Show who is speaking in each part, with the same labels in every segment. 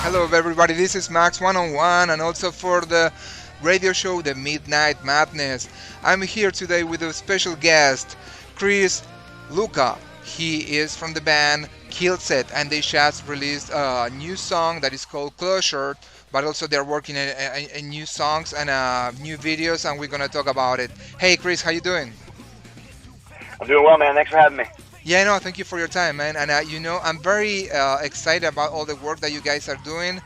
Speaker 1: Hello, everybody. This is Max One on One, and also for the radio show, The Midnight Madness. I'm here today with a special guest, Chris Luca. He is from the band Killset, and they just released a new song that is called Closure. But also, they're working in new songs and new videos, and we're gonna talk about it. Hey, Chris, how you doing?
Speaker 2: I'm doing well, man. Thanks for having me.
Speaker 1: Yeah, no, thank you for your time, man. And I'm very excited about all the work that you guys are doing.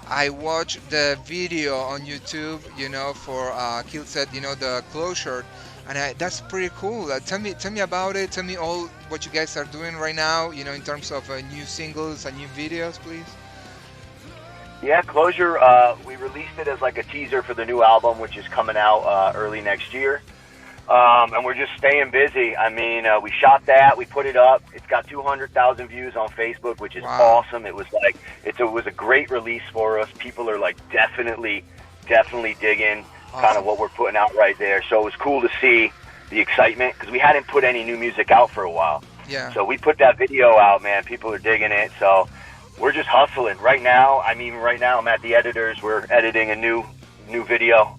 Speaker 1: I watched the video on YouTube, for Killset, the closure, and that's pretty cool. Tell me about it. Tell me all what you guys are doing right now, in terms of new singles and new videos, please.
Speaker 2: Yeah, Closure, we released it as like a teaser for the new album, which is coming out early next year. And we're just staying busy. I mean, we shot that, we put it up. It's got 200,000 views on Facebook, which is awesome. It was a great release for us. People are like definitely digging kind of what we're putting out right there. So it was cool to see the excitement because we hadn't put any new music out for a while.
Speaker 1: Yeah.
Speaker 2: So we put that video out, man. People are digging it. So we're just hustling right now. I mean, right now I'm at the editors. We're editing a new video.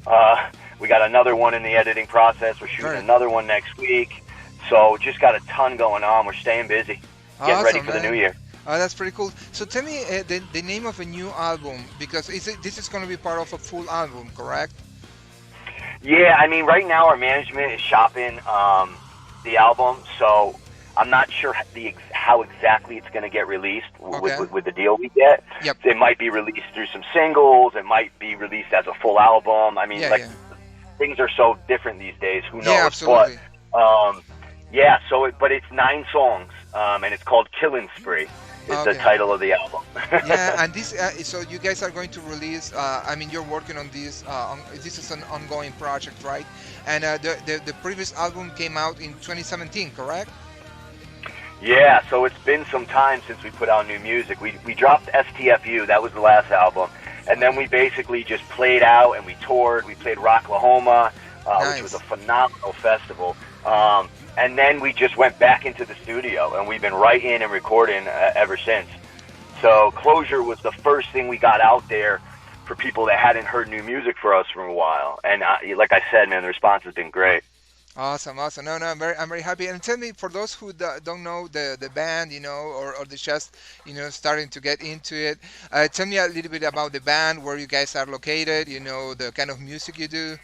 Speaker 2: We got another one in the editing process. We're shooting another one next week. So just got a ton going on. We're staying busy, getting ready for the new year.
Speaker 1: Oh, that's pretty cool. So tell me the name of a new album, because this is going to be part of a full album, correct?
Speaker 2: Yeah, I mean, right now our management is shopping the album, so I'm not sure how exactly it's going to get released with the deal we get.
Speaker 1: Yep.
Speaker 2: It might be released through some singles. It might be released as a full album. I mean, things are so different these days. Who knows?
Speaker 1: Yeah, absolutely.
Speaker 2: But but it's 9 songs, and it's called Killin Spree. Is the title of the album.
Speaker 1: Yeah, and this so you guys are going to release. You're working on this. This is an ongoing project, right? And the previous album came out in 2017, correct?
Speaker 2: Yeah, so it's been some time since we put out new music. We dropped STFU, that was the last album, and then we basically just played out and we toured. We played Rocklahoma, which was a phenomenal festival. And then we just went back into the studio, and we've been writing and recording ever since. So Closure was the first thing we got out there for people that hadn't heard new music for us for a while. And like I said, man, the response has been great.
Speaker 1: Awesome. No, I'm very happy. And tell me, for those who don't know the band, or they're just, starting to get into it, tell me a little bit about the band, where you guys are located, the kind of music you do.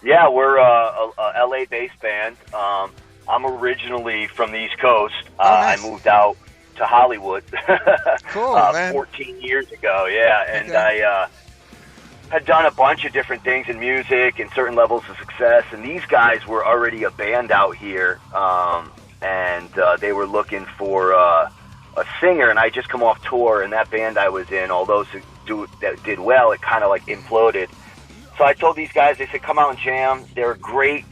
Speaker 2: Yeah, we're a LA-based band. I'm originally from the East Coast.
Speaker 1: Nice.
Speaker 2: I moved out to Hollywood
Speaker 1: Cool, man.
Speaker 2: 14 years ago, and I had done a bunch of different things in music and certain levels of success, and these guys were already a band out here, and they were looking for a singer, and I just come off tour, and that band I was in, although that did well, it kind of like imploded. So I told these guys, they said, come out and jam. They're great,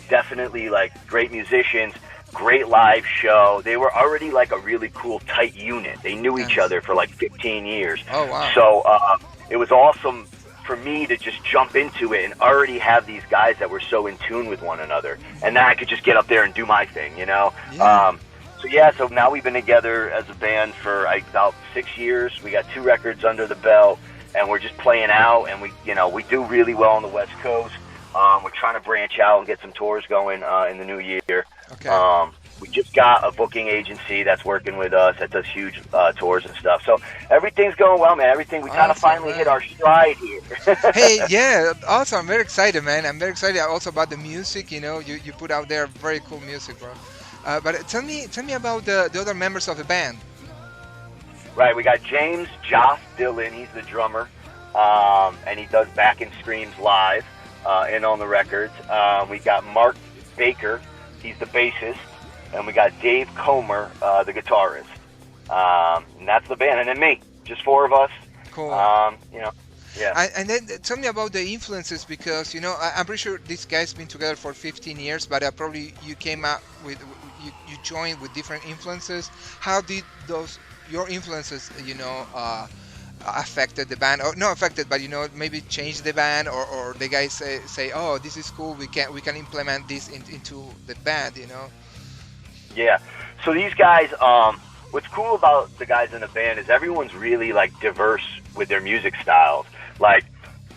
Speaker 2: definitely like great musicians, great live show. They were already like a really cool, tight unit. They knew each other for like 15 years.
Speaker 1: Oh, wow.
Speaker 2: So it was awesome for me to just jump into it and already have these guys that were so in tune with one another. And then I could just get up there and do my thing,
Speaker 1: Yeah.
Speaker 2: So now we've been together as a band for about 6 years. We got 2 records under the belt. And we're just playing out, and we do really well on the West Coast. We're trying to branch out and get some tours going in the new year.
Speaker 1: Okay.
Speaker 2: We just got a booking agency that's working with us that does huge tours and stuff. So everything's going well, man. We kind of finally hit our stride here.
Speaker 1: Hey, yeah, also I'm very excited, man. I'm very excited also about the music. You put out there very cool music, bro. But tell me about the other members of the band.
Speaker 2: Right, we got James Joss Dillion, he's the drummer, and he does Back and Screams live and on the records. We got Mark Baker, he's the bassist, and we got Dave Comer, the guitarist. And that's the band, and then me, just 4 of us.
Speaker 1: Cool.
Speaker 2: Yeah.
Speaker 1: And then tell me about the influences, because I'm pretty sure these guys been together for 15 years, but probably you came out with you joined with different influences. How did your influences, affected the band, or not affected, but maybe changed the band, or the guys say, oh, this is cool, we can implement this into the band,
Speaker 2: Yeah. So these guys, what's cool about the guys in the band is everyone's really like diverse with their music styles. Like,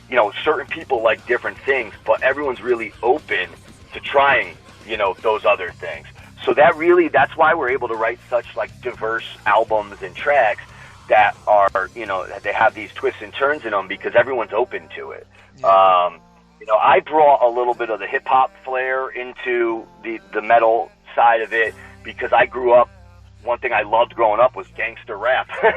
Speaker 2: you know, certain people like different things, but everyone's really open to trying, you know, those other things. So that's why we're able to write such like diverse albums and tracks that are, you know, they have these twists and turns in them because everyone's open to it.
Speaker 1: Yeah.
Speaker 2: You know, I brought a little bit of the hip hop flair into the metal side of it because I grew up. One thing I loved growing up was gangster rap, and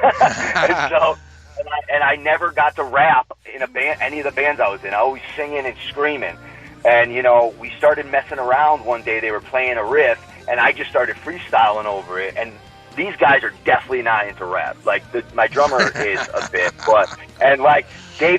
Speaker 2: I never got to rap in a band, any of the bands I was in. I always singing and screaming. And, you know, we started messing around one day. They were playing a riff, and I just started freestyling over it. And these guys are definitely not into rap. Like, my drummer is a bit,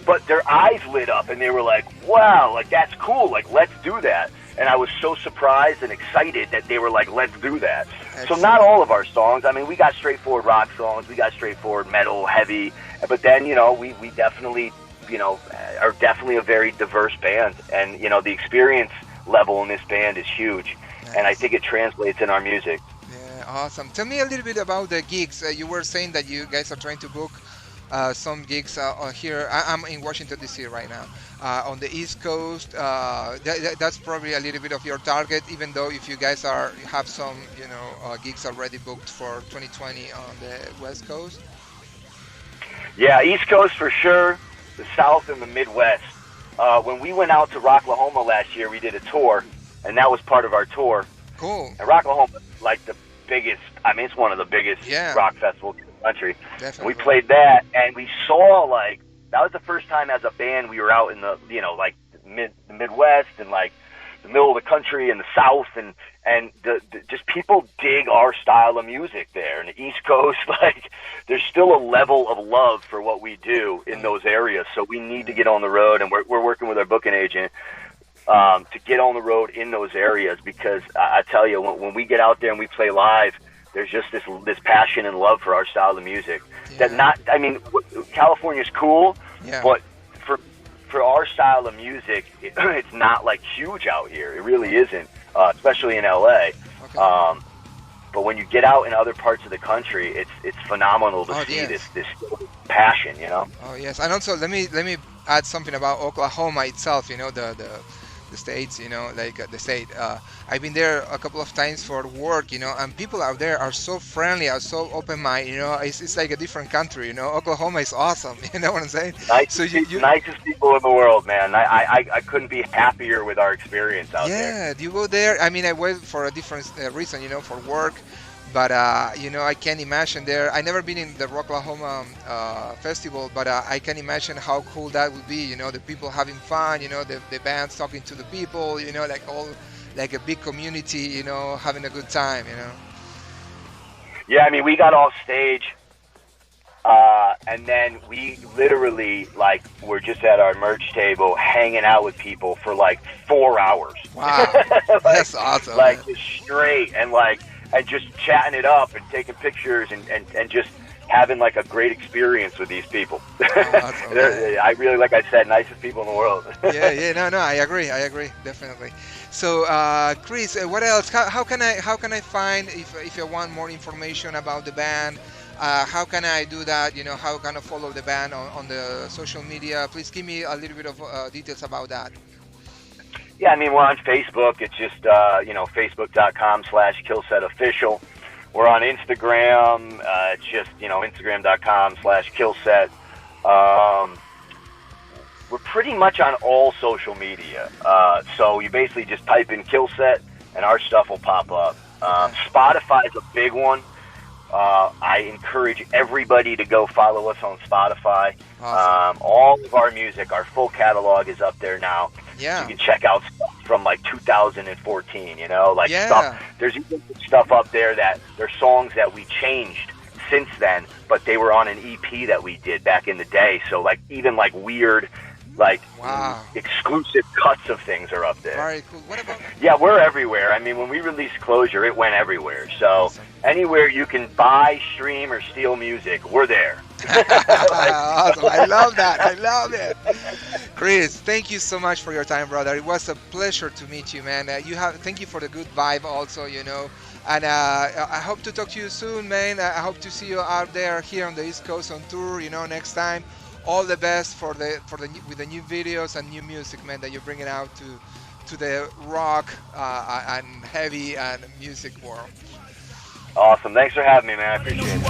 Speaker 2: but their eyes lit up, and they were like, wow, like, that's cool. Like, let's do that. And I was so surprised and excited that they were like, let's do that. Excellent. So not all of our songs. I mean, we got straightforward rock songs. We got straightforward metal, heavy. But then, you know, we definitely, you know, are definitely a very diverse band. And, you know, the experience level in this band is huge. Nice. And I think it translates in our music.
Speaker 1: Yeah, awesome. Tell me a little bit about the gigs. You were saying that you guys are trying to book some gigs here. I'm in Washington, D.C. right now. On the East Coast, that's probably a little bit of your target, even though if you guys have some, you know, gigs already booked for 2020 on the West Coast.
Speaker 2: Yeah, East Coast for sure, the South and the Midwest. When we went out to Rocklahoma last year, we did a tour, and that was part of our tour.
Speaker 1: Cool.
Speaker 2: And Rocklahoma is like the biggest, I mean, it's one of the biggest rock festivals in the country.
Speaker 1: Definitely.
Speaker 2: And we played that, and we saw, like, that was the first time as a band we were out in the, you know, like, the Midwest and, like, the middle of the country and the South, and just people dig our style of music there. And the East Coast, like, there's still a level of love for what we do in those areas. So we need to get on the road, and we're working with our booking agent to get on the road in those areas, because I tell you, when we get out there and we play live, there's just this passion and love for our style of music. Yeah. California's cool, but for our style of music, it's not like huge out here. It really isn't, especially in LA. Okay. But when you get out in other parts of the country, it's phenomenal to see this passion, you know.
Speaker 1: Oh yes, and also let me add something about Oklahoma itself. You know, the states, you know, like the state. I've been there a couple of times for work, you know, and people out there are so friendly, are so open-minded, you know. It's like a different country, you know. Oklahoma is awesome, you know what I'm saying?
Speaker 2: Nicest people in the world, man. I couldn't be happier with our experience out there.
Speaker 1: Yeah, do you go there? I mean, I went for a different reason, you know, for work. But, you know, I can imagine there. I've never been in the Rocklahoma festival, but I can imagine how cool that would be. You know, the people having fun, you know, the bands talking to the people, you know, like a big community, you know, having a good time, you know.
Speaker 2: Yeah, I mean, we got off stage, and then we literally, like, were just at our merch table hanging out with people for, like, 4 hours.
Speaker 1: Wow, that's awesome.
Speaker 2: Like, just straight, and, like, and just chatting it up and taking pictures and just having like a great experience with these people. Oh, I really, like I said, nicest people in the world.
Speaker 1: No, I agree, definitely. So, Chris, what else? How can I find if I want more information about the band? How can I do that? You know, how can I follow the band on the social media? Please give me a little bit of details about that.
Speaker 2: Yeah, I mean, we're on Facebook. It's just, you know, facebook.com/Killset official. We're on Instagram. It's just, you know, instagram.com/Killset. We're pretty much on all social media. So you basically just type in Killset and our stuff will pop up. Spotify is a big one. I encourage everybody to go follow us on Spotify. Awesome. All of our music, our full catalog is up there now. Yeah. So you can check out stuff from like 2014, you know, like stuff. There's even stuff up there that there's songs that we changed since then, but they were on an EP that we did back in the day. So like even like weird, like exclusive cuts of things are up there.
Speaker 1: Very cool. What about?
Speaker 2: Yeah, we're everywhere. I mean, when we released Closure, it went everywhere. So anywhere you can buy, stream, or steal music, we're there.
Speaker 1: Awesome. I love that. I love it. Chris, thank you so much for your time, brother. It was a pleasure to meet you, man. Thank you for the good vibe also, you know. And I hope to talk to you soon, man. I hope to see you out there here on the East Coast on tour. Next time. All the best with the new videos and new music, man, that you're bringing out to the rock and heavy and music world.
Speaker 2: Awesome. Thanks for having me, man. I appreciate it.